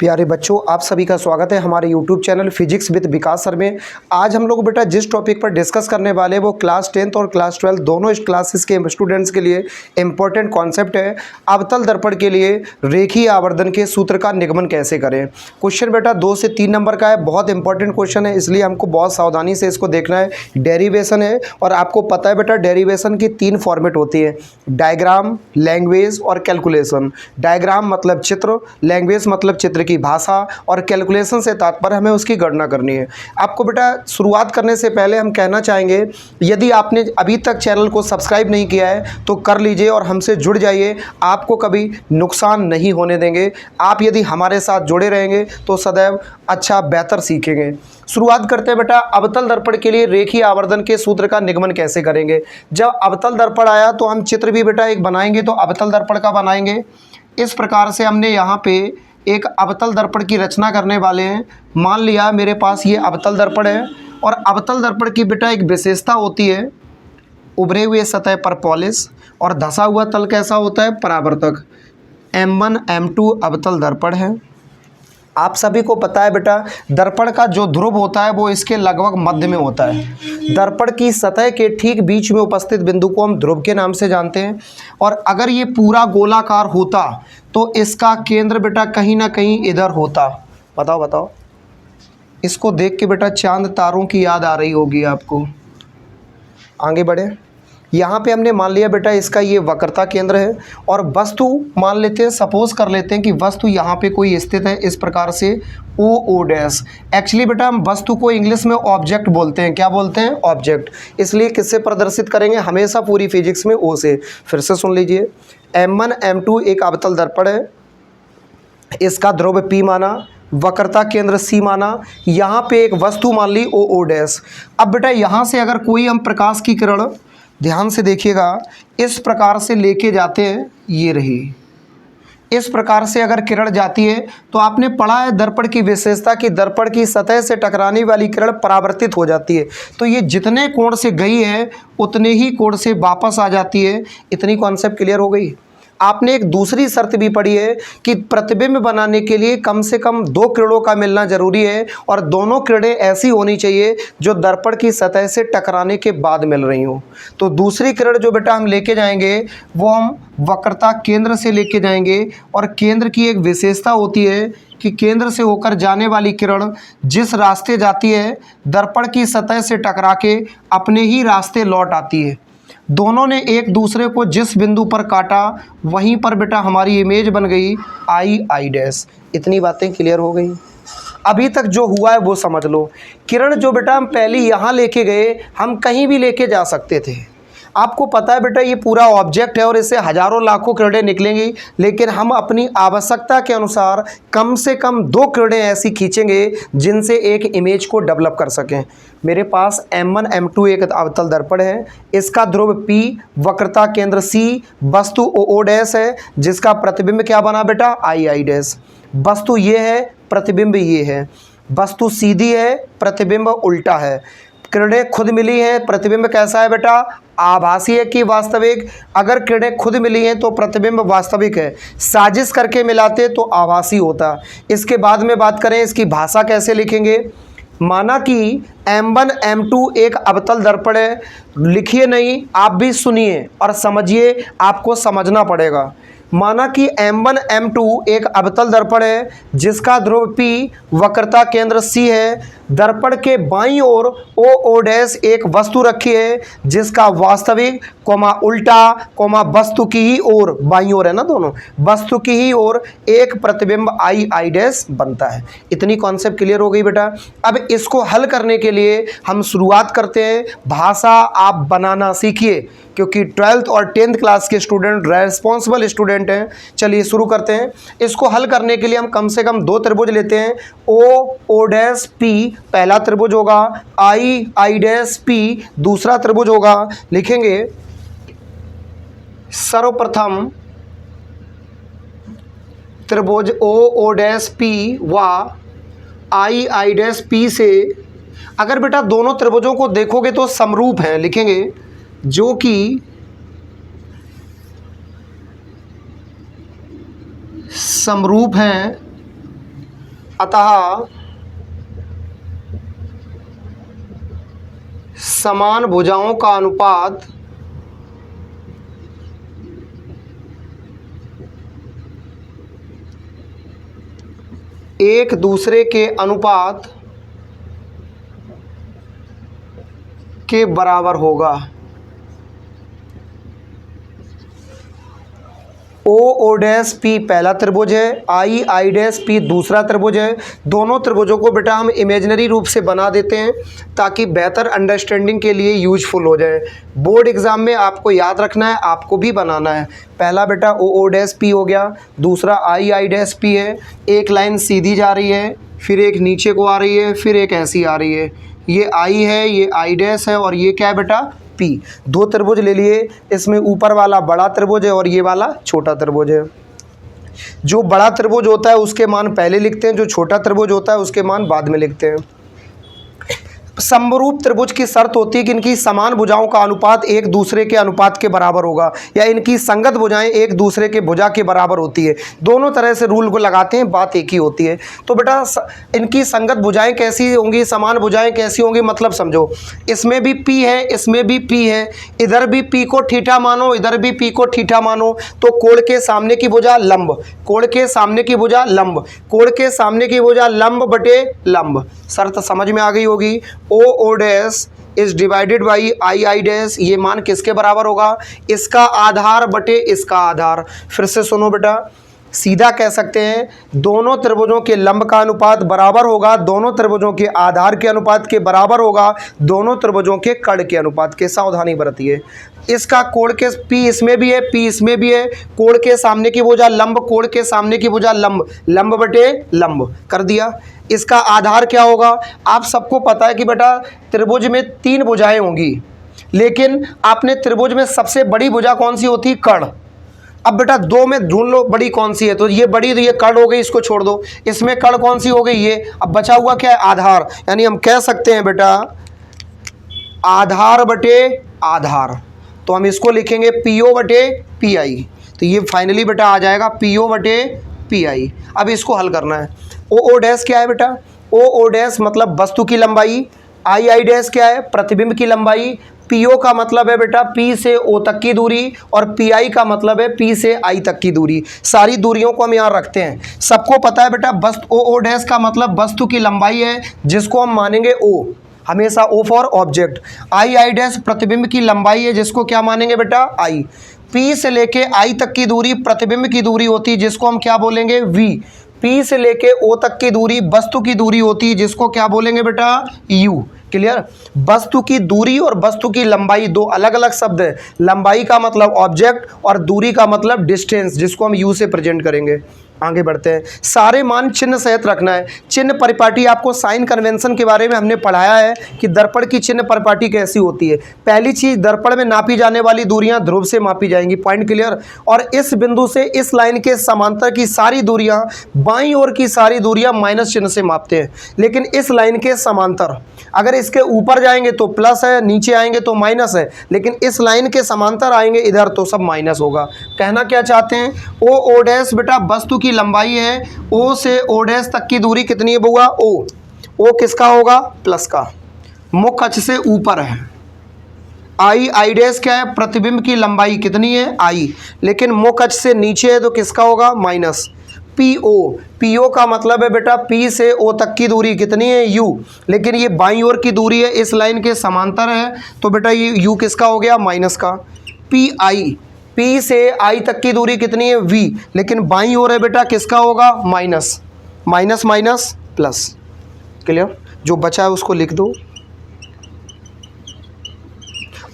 प्यारे बच्चों, आप सभी का स्वागत है हमारे YouTube channel physics with Vikas sir में। आज हम लोग बेटा जिस टॉपिक पर डिस्कस करने वाले हैं वो क्लास 10th और क्लास 12 दोनों क्लासेस के स्टूडेंट्स के लिए इम्पोर्टेंट कॉन्सेप्ट है। अवतल दर्पण के लिए रेखीय आवर्धन के सूत्र का निगमन कैसे करें। क्वेश्चन बेटा 2 से 3 नंबर का है, बहुत इंपॉर्टेंट क्वेश्चन है, इसलिए हमको बहुत सावधानी से इसको देखना है। डेरिवेशन है और आपको पता है बेटा डेरिवेशन की 3 फॉर्मेट होती है, डायग्राम, लैंग्वेज और कैलकुलेशन। डायग्राम मतलब चित्र, लैंग्वेज मतलब चित्र की भाषा और कैलकुलेशन से तात्पर्य हमें उसकी गणना करनी है। आपको बेटा शुरुआत करने से पहले हम कहना चाहेंगे, यदि आपने अभी तक चैनल को सब्सक्राइब नहीं किया है तो कर लीजिए और हमसे जुड़ जाइए, आपको कभी नुकसान नहीं होने देंगे। आप यदि हमारे साथ जुड़े रहेंगे तो सदैव अच्छा बेहतर सीखेंगे। शुरुआत करते हैं बेटा, अवतल दर्पण के लिए रेखीय आवर्धन के सूत्र का निगमन कैसे करेंगे। जब अवतल दर्पण आया तो हम चित्र भी बेटा एक बनाएंगे, तो अवतल दर्पण का बनाएंगे इस प्रकार से। हमने यहाँ पे एक अवतल दर्पण की रचना करने वाले हैं। मान लिया मेरे पास ये अवतल दर्पण है और अवतल दर्पण की बेटा एक विशेषता होती है, उभरे हुए सतह पर पॉलिश और धंसा हुआ तल कैसा होता है, परावर्तक। M1 M2 अवतल दर्पण है। आप सभी को पता है बेटा दर्पण का जो ध्रुव होता है वो इसके लगभग मध्य में होता है। दर्पण की सतह के ठीक बीच में उपस्थित बिंदु को हम ध्रुव के नाम से जानते हैं। और अगर ये पूरा गोलाकार होता तो इसका केंद्र बेटा कहीं ना कहीं इधर होता। बताओ इसको देख के बेटा चांद तारों की याद आ रही होगी आपको। आगे बढ़े, यहाँ पे हमने मान लिया बेटा इसका ये वक्रता केंद्र है और वस्तु मान लेते हैं, सपोज कर लेते हैं कि वस्तु यहाँ पे कोई स्थित है इस प्रकार से ओ डैश। एक्चुअली बेटा हम वस्तु को इंग्लिश में ऑब्जेक्ट बोलते हैं। क्या बोलते हैं? ऑब्जेक्ट। इसलिए किससे प्रदर्शित करेंगे हमेशा पूरी फिजिक्स में? ओ से। फिर से सुन लीजिए, M1 M2 एक अवतल दर्पण है, इसका ध्रुव P माना, वक्रता केंद्र C माना, यहाँ पे एक वस्तु मान ली ओ डैश। अब बेटा यहाँ से अगर कोई हम प्रकाश की किरण, ध्यान से देखिएगा, इस प्रकार से लेके जाते हैं, ये रही, इस प्रकार से अगर किरण जाती है तो आपने पढ़ा है दर्पण की विशेषता कि दर्पण की सतह से टकराने वाली किरण परावर्तित हो जाती है। तो ये जितने कोण से गई है उतने ही कोण से वापस आ जाती है। इतनी कॉन्सेप्ट क्लियर हो गई। आपने एक दूसरी शर्त भी पढ़ी है कि प्रतिबिंब बनाने के लिए कम से कम 2 किरणों का मिलना जरूरी है और दोनों किरणें ऐसी होनी चाहिए जो दर्पण की सतह से टकराने के बाद मिल रही हो। तो दूसरी किरण जो बेटा हम लेके जाएंगे वो हम वक्रता केंद्र से लेके जाएंगे। और केंद्र की एक विशेषता होती है कि केंद्र से होकर जाने वाली किरण जिस रास्ते जाती है दर्पण की सतह से टकरा के अपने ही रास्ते लौट आती है। दोनों ने एक दूसरे को जिस बिंदु पर काटा वहीं पर बेटा हमारी इमेज बन गई I डैश। इतनी बातें क्लियर हो गई। अभी तक जो हुआ है वो समझ लो। किरण जो बेटा हम पहले यहाँ लेके गए, हम कहीं भी लेके जा सकते थे। आपको पता है बेटा ये पूरा ऑब्जेक्ट है और इससे हजारों लाखों किरणें निकलेंगी, लेकिन हम अपनी आवश्यकता के अनुसार कम से कम 2 किरणें ऐसी खींचेंगे जिनसे एक इमेज को डेवलप कर सकें। मेरे पास M1 M2 एक अवतल दर्पण है, इसका ध्रुव P, वक्रता केंद्र C, वस्तु O डैश है, जिसका प्रतिबिंब क्या बना बेटा I डैश। वस्तु ये है, प्रतिबिंब ये है। वस्तु सीधी है, प्रतिबिंब उल्टा है। किरणें खुद मिली हैं, प्रतिबिंब कैसा है बेटा? आभासी है कि वास्तविक? अगर किरणें खुद मिली हैं तो प्रतिबिंब वास्तविक है, साजिश करके मिलाते तो आभासी होता। इसके बाद में बात करें इसकी भाषा कैसे लिखेंगे। माना कि M1 M2 एक अवतल दर्पण है, लिखिए नहीं, आप भी सुनिए और समझिए, आपको समझना पड़ेगा। माना कि M1 M2 एक अवतल दर्पण है जिसका ध्रुव P, वक्रता केंद्र C है। दर्पण के बाईं ओर O डैश एक वस्तु रखी है जिसका वास्तविक कोमा उल्टा कोमा वस्तु की ही ओर, बाईं ओर है ना दोनों, वस्तु की ही ओर एक प्रतिबिंब I डैश बनता है। इतनी कॉन्सेप्ट क्लियर हो गई बेटा। अब इसको हल करने के लिए हम शुरुआत करते हैं। भाषा आप बनाना सीखिए क्योंकि 12th और 10th क्लास के स्टूडेंट रेस्पॉन्सिबल स्टूडेंट हैं। चलिए शुरू करते हैं। इसको हल करने के लिए हम कम से कम 2 त्रिभुज लेते हैं। O डैश P पहला त्रिभुज होगा, I डैश P दूसरा त्रिभुज होगा। लिखेंगे सर्वप्रथम त्रिभुज O डैश P व I डैश P से, अगर बेटा दोनों त्रिभुजों को देखोगे तो समरूप हैं, लिखेंगे जो कि समरूप हैं अतः समान भुजाओं का अनुपात एक दूसरे के अनुपात के बराबर होगा। ओ डैश पी पहला त्रिभुज है, आई डैश पी दूसरा त्रिभुज है। दोनों त्रिभुजों को बेटा हम इमेजिनरी रूप से बना देते हैं ताकि बेहतर अंडरस्टैंडिंग के लिए यूजफुल हो जाए। बोर्ड एग्जाम में आपको याद रखना है, आपको भी बनाना है। पहला बेटा ओ डैश पी हो गया, दूसरा आई डैश पी है। एक लाइन सीधी जा रही है, फिर एक नीचे को आ रही है, फिर एक ऐसी आ रही है। ये आई है, ये आई डैश है और ये क्या है बेटा पी। दो त्रिभुज ले लिए, इसमें ऊपर वाला बड़ा त्रिभुज है और ये वाला छोटा त्रिभुज है। जो बड़ा त्रिभुज होता है उसके मान पहले लिखते हैं, जो छोटा त्रिभुज होता है उसके मान बाद में लिखते हैं। समरूप त्रिभुज की शर्त होती है कि इनकी समान भुजाओं का अनुपात एक दूसरे के अनुपात के बराबर होगा, या इनकी संगत भुजाएं एक दूसरे के भुजा के बराबर होती है। दोनों तरह से रूल को लगाते हैं, बात एक ही होती है। तो बेटा इनकी संगत भुजाएं कैसी होंगी, समान भुजाएं कैसी होंगी, मतलब समझो इसमें भी पी है, इसमें भी पी है, इधर भी पी को थीटा मानो, इधर भी पी को थीटा मानो, तो कोण के सामने की भुजा लंब, कोण के सामने की भुजा लंब, कोण के सामने की भुजा लंब बटे लंब। शर्त समझ में आ गई होगी। O dash is divided by I dash, ये मान किसके बराबर होगा, इसका आधार बटे इसका आधार। फिर से सुनो बेटा, सीधा कह सकते हैं दोनों त्रिभुजों के लंब का अनुपात बराबर होगा, दोनों त्रिभुजों के आधार के अनुपात के बराबर होगा, दोनों त्रिभुजों के कर्ण के अनुपात के। सावधानी बरतिए। इसका कोण के पी इसमें भी है, पी इसमें भी है, कोण के सामने की भुजा लंब, कोण के सामने की भुजा लंब, लंब बटे लंब कर दिया। इसका आधार क्या होगा, आप सबको पता है कि बेटा त्रिभुज में तीन भुजाएं होंगी, लेकिन आपने त्रिभुज में सबसे बड़ी भुजा कौन सी होती है, कर्ण। अब बेटा दो में ढूंढ लो बड़ी कौन सी है, तो ये बड़ी, तो ये कर्ण हो गई, इसको छोड़ दो। इसमें कर्ण कौन सी हो गई, ये। अब बचा हुआ क्या है, आधार। यानी हम कह सकते हैं बेटा आधार बटे आधार, तो हम इसको लिखेंगे पीओ बटे पी आई। तो ये फाइनली बेटा आ जाएगा पीओ बटे पी आई। अब इसको हल करना है। ओ डैश क्या है बेटा, ओ डैश मतलब वस्तु की लंबाई, आई डैश क्या है, प्रतिबिंब की लंबाई, पीओ का मतलब है बेटा पी से ओ तक की दूरी, और पीआई का मतलब है पी से आई तक की दूरी। सारी दूरियों को हम यहाँ रखते हैं। सबको पता है बेटा वस्तु ओ डैश का मतलब वस्तु की लंबाई है, जिसको हम मानेंगे ओ, हमेशा O for object. I dash प्रतिबिंब की लंबाई है, जिसको क्या मानेंगे बेटा आई। पी से लेके आई तक की दूरी प्रतिबिंब की दूरी होती है, जिसको हम क्या बोलेंगे वी। पी से लेके ओ तक की दूरी वस्तु की दूरी होती है, जिसको क्या बोलेंगे बेटा यू। क्लियर। वस्तु की दूरी और वस्तु की लंबाई दो अलग अलग शब्द है। लंबाई का मतलब ऑब्जेक्ट और दूरी का मतलब डिस्टेंस, जिसको हम यू से प्रेजेंट करेंगे। आगे बढ़ते हैं। सारे मान चिन्ह सहित रखना है। चिन्ह परिपाटी आपको साइन कन्वेंशन के बारे में हमने पढ़ाया है कि दर्पण की चिन्ह परिपाटी कैसी होती है। पहली चीज, दर्पण में नापी जाने वाली दूरियां ध्रुव से मापी जाएंगी। Point clear. और इस बिंदु से इस लाइन के समांतर की सारी दूरियां, बाईं ओर की सारी दूरियां माइनस चिन्ह से मापते हैं, लेकिन इस लाइन के समांतर, अगर इसके ऊपर जाएंगे तो प्लस है, नीचे आएंगे तो माइनस है, लेकिन इस लाइन के समांतर आएंगे इधर तो सब माइनस होगा। कहना क्या चाहते हैं, ओ डैश बेटा वस्तु की लंबाई है, ओ से ओ डैश तक की दूरी कितनी है बुआ, ओ किसका होगा, प्लस का, मुख्य अक्ष से ऊपर है। आई डैश क्या है, प्रतिबिंब की लंबाई कितनी है आई, लेकिन मुख्य अक्ष से नीचे है तो किसका होगा माइनस। पीओ का मतलब है बेटा पी से ओ तक की दूरी कितनी है यू, लेकिन ये बाईं ओर की दूरी है, इस लाइन के समांतर है, तो बेटा ये यू किसका हो गया माइनस का। पी से आई तक की दूरी कितनी है वी, लेकिन बाईं ओर है बेटा किसका होगा minus, minus minus plus. Clear. जो बचा है उसको लिख दो,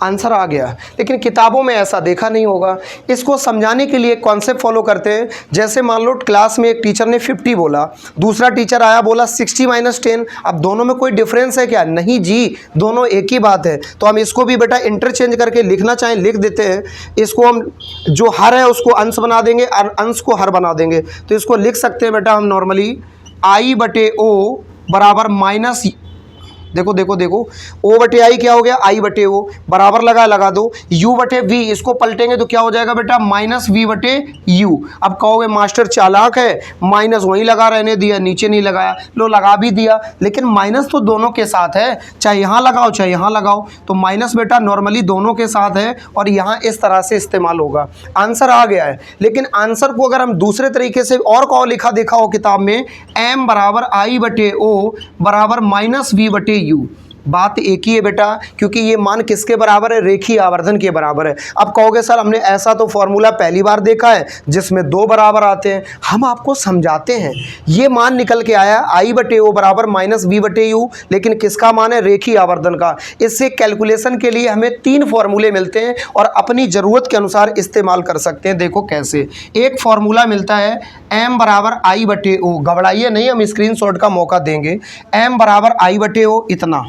आंसर आ गया। लेकिन किताबों में ऐसा देखा नहीं होगा। इसको समझाने के लिए कॉन्सेप्ट फॉलो करते हैं। जैसे मान लो क्लास में एक टीचर ने 50 बोला, दूसरा टीचर आया बोला 60 - 10। अब दोनों में कोई डिफरेंस है क्या, नहीं जी, दोनों एक ही बात है। तो हम इसको भी बेटा इंटरचेंज करके लिखना चाहें लिख देते हैं। इसको हम जो हर है उसको अंश बना देंगे, अंश को हर बना देंगे। तो इसको लिख सकते हैं बेटा हम नॉर्मली आई बटे ओ बराबर माइनस देखो देखो देखो, ओ बटे आई क्या हो गया, आई बटे ओ, बराबर लगा दो, यू बटे वी, इसको पलटेंगे तो क्या हो जाएगा बेटा, माइनस वी बटे यू। अब कहोगे मास्टर चालाक है, माइनस वहीं लगा रहने दिया, नीचे नहीं लगाया। लो लगा भी दिया, लेकिन माइनस तो दोनों के साथ है, चाहे यहाँ लगाओ चाहे यहाँ लगाओ, तो माइनस बेटा नॉर्मली दोनों के साथ है और यहाँ इस तरह से इस्तेमाल होगा। आंसर आ गया है। लेकिन आंसर को अगर हम दूसरे तरीके से और कहो लिखा देखा हो किताब में, एम बराबर आई बटे ओ बराबर माइनस वी बटे यू, बात एक ही है बेटा, क्योंकि ये मान किसके बराबर है, रेखीय आवर्धन के बराबर है। अब कहोगे सर हमने ऐसा तो फॉर्मूला पहली बार देखा है जिसमें दो बराबर आते हैं, हम आपको समझाते हैं। ये मान निकल के आया आई बटे ओ बराबर माइनस वी बटे यू, लेकिन किसका मान है, रेखीय आवर्धन का। इससे कैलकुलेशन के लिए हमें 3 फॉर्मूले मिलते हैं और अपनी ज़रूरत के अनुसार इस्तेमाल कर सकते हैं। देखो कैसे, एक फॉर्मूला मिलता है एम बराबर आई बटे ओ, घबराइए नहीं, हम स्क्रीनशॉट का मौका देंगे। एम बराबर आई बटे ओ इतना,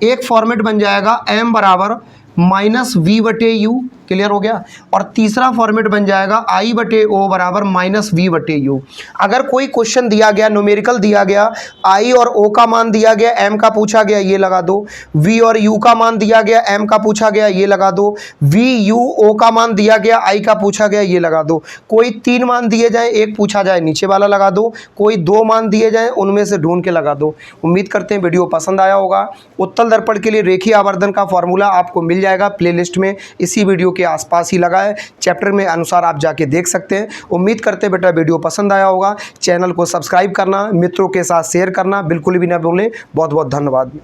एक फॉर्मेट बन जाएगा एम बराबर माइनस वी बटे यू, क्लियर हो गया। और तीसरा फॉर्मेट बन जाएगा आई बटे ओ बराबर माइनस वी बटे यू। अगर कोई क्वेश्चन दिया गया, न्यूमेरिकल दिया गया, आई और ओ का मान दिया गया, एम का पूछा गया, ये लगा दो। वी और यू का मान दिया गया, एम का पूछा गया, ये लगा दो। वी यू ओ का मान दिया गया, आई का पूछा गया, ये लगा दो। कोई 3 मान दिए जाए, एक पूछा जाए, नीचे वाला लगा दो। कोई 2 मान दिए जाए, उनमें से ढूंढ के लगा दो। उम्मीद करते हैं वीडियो पसंद आया होगा। उत्तल दर्पण के लिए रेखीय आवर्धन का फॉर्मूला आपको मिल जाएगा प्लेलिस्ट में, इसी वीडियो के आसपास ही लगा है, चैप्टर में अनुसार आप जाके देख सकते हैं। उम्मीद करते हैं बेटा वीडियो पसंद आया होगा। चैनल को सब्सक्राइब करना, मित्रों के साथ शेयर करना बिल्कुल भी ना भूलें। बहुत बहुत धन्यवाद।